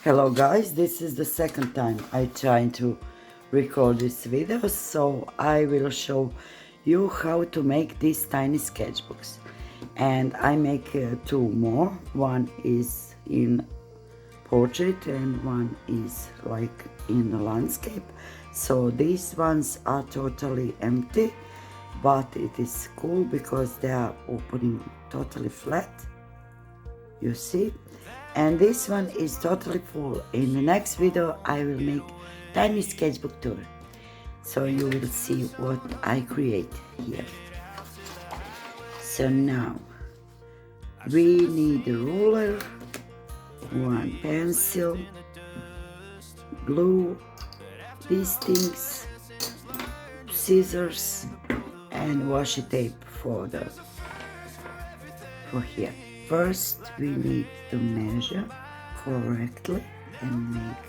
Hello guys, this is the second time I try to record this video, so I will show you how to make these tiny sketchbooks. And I make two more. One is in portrait and one is like in the landscape. So these ones are totally empty, but it is cool because they are opening totally flat. You see, and this one is totally full. In the next video I will make tiny sketchbook tour, so you will see what I create here. So now we need a ruler, one pencil, glue, these things, scissors, and washi tape for here. First, we need to measure correctly and make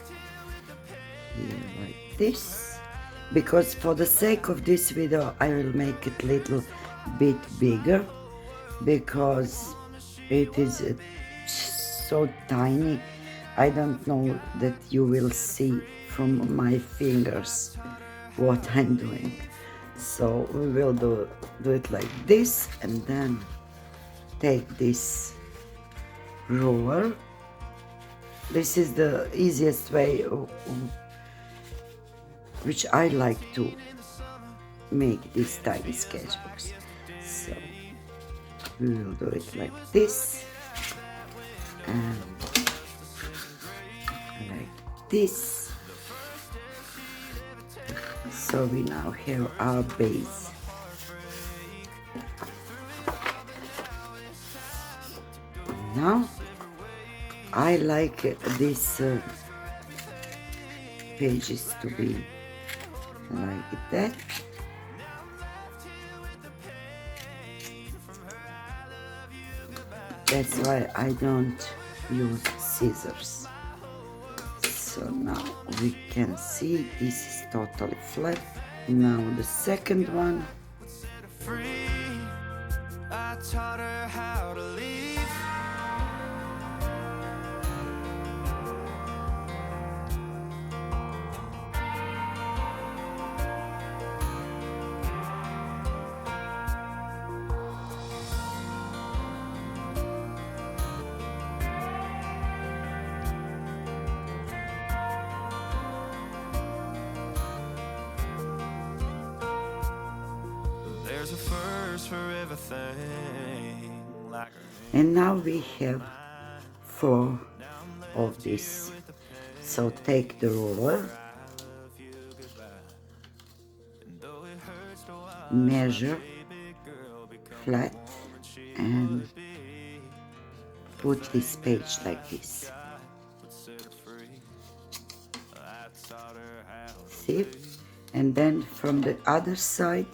here like this. Because for the sake of this video, I will make it a little bit bigger because it is so tiny. I don't know that you will see from my fingers what I'm doing. So we will do it like this, and then take this ruler. This is the easiest way which I like to make these tiny sketchbooks. So we will do it like this and like this. So we now have our base. Now I like these pages to be like that. That's why I don't use scissors. So now we can see this is totally flat. Now the second one. I taught her how to leave. There's a first for everything. And now we have 4 of this. So take the ruler, measure flat, and put this page like this. See? And then from the other side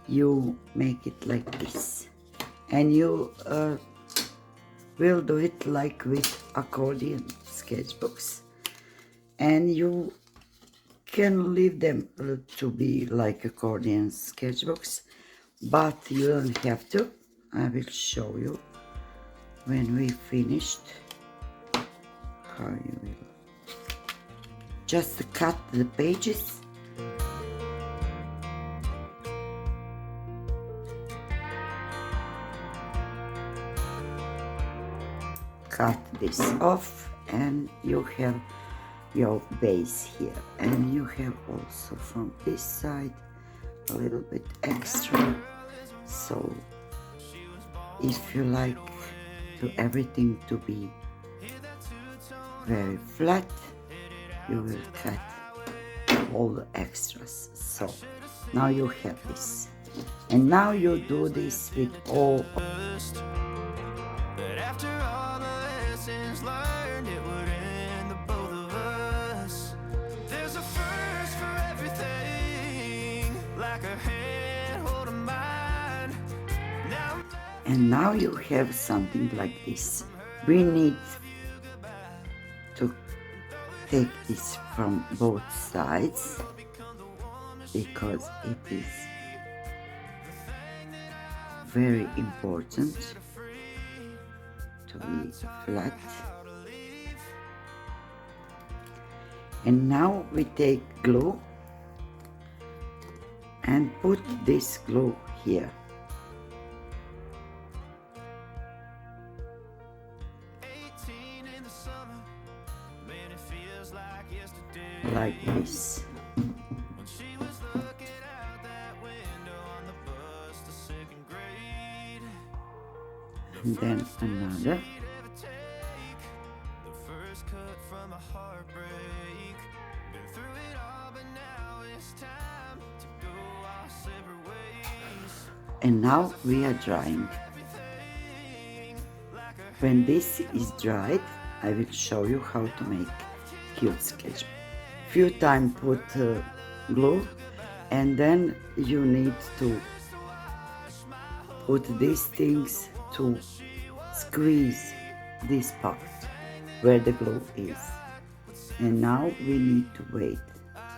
you make it like this, and you will do it like with accordion sketchbooks, and you can leave them to be like accordion sketchbooks, but you don't have to. I will show you when we finished how you will just cut the pages. Cut this off, and you have your base here, and you have also from this side a little bit extra. So if you like to everything to be very flat, you will cut all the extras. So now you have this, and now you do this with all. Learned, it would end the both of us. There's a first for everything, like a hand holding mine. And now you have something like this. We need to take this from both sides because it is very important to be flat. And now we take glue and put this glue here. Like this. And then another. And now we are drying. When this is dried, I will show you how to make cute sketchbook. Few times put glue, and then you need to put these things to squeeze this part where the glue is. And now we need to wait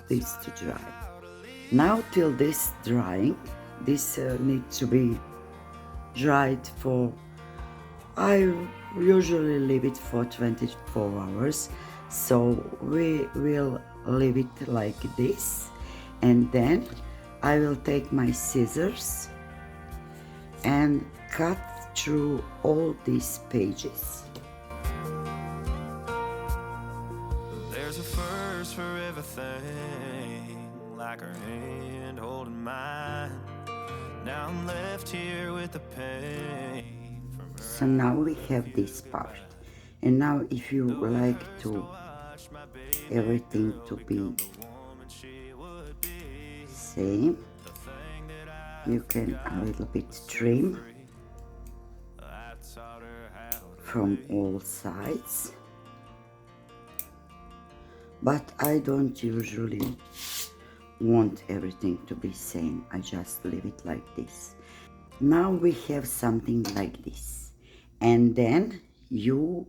this to dry. Now till this drying, this needs to be dried for, I usually leave it for 24 hours. So we will leave it like this, and then I will take my scissors and cut through all these pages. There's a first for everything, like her hand holding mine. Now I'm left here with the pain from her. So now we have this part. And now if you like to everything to be same, you can a little bit trim from all sides, but I don't usually want everything to be same. I just leave it like this. Now we have something like this, and then you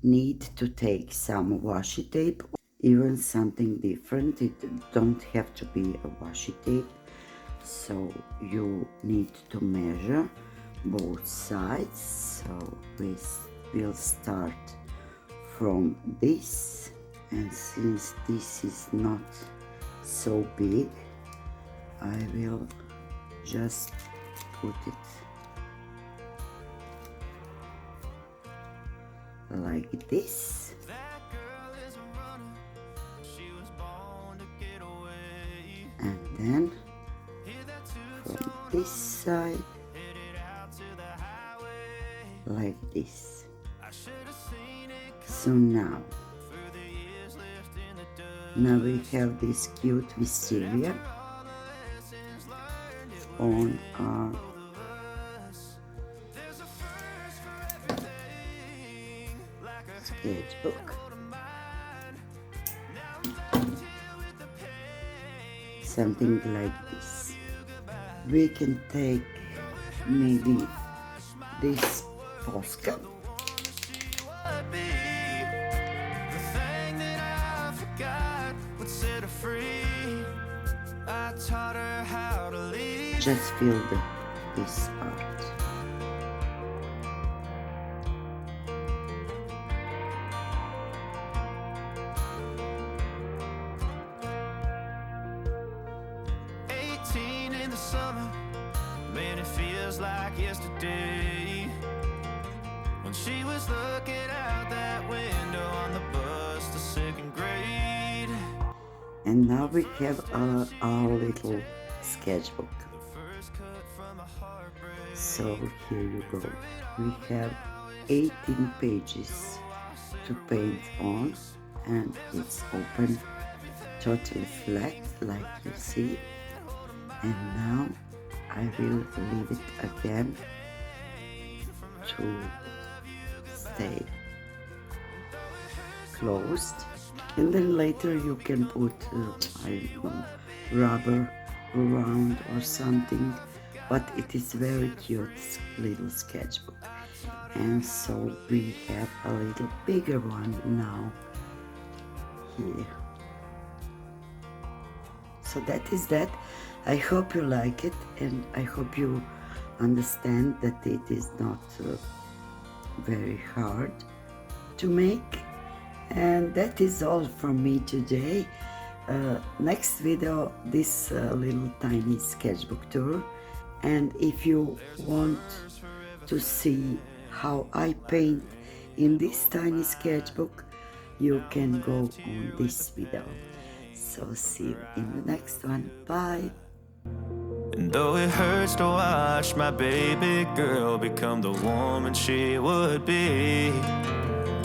need to take some washi tape, even something different. It don't have to be a washi tape. So you need to measure both sides. So we will start from this, and since this is not so big, I will just put it like this. And then from this side, like this. So now we have this cute wisteria on our sketchbook. Something like this. We can take maybe this Posca. Just fill this part. In the summer, man, it feels like yesterday when she was looking out that window on the bus to second grade. And now we have our little sketchbook. So here you go. We have 18 pages to paint on, and it's open totally flat like you see. And now I will leave it again to stay closed, and then later you can put I don't know, rubber around or something, but it is very cute little sketchbook. And so we have a little bigger one now here. So that is that. I hope you like it, and I hope you understand that it is not very hard to make. And that is all from me today. Next video, this little tiny sketchbook tour. And if you want to see how I paint in this tiny sketchbook, you can go on this video. So see you in the next one. Bye. And though it hurts to watch my baby girl become the woman she would be,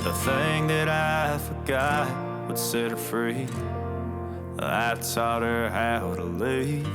the thing that I forgot would set her free. I taught her how to leave.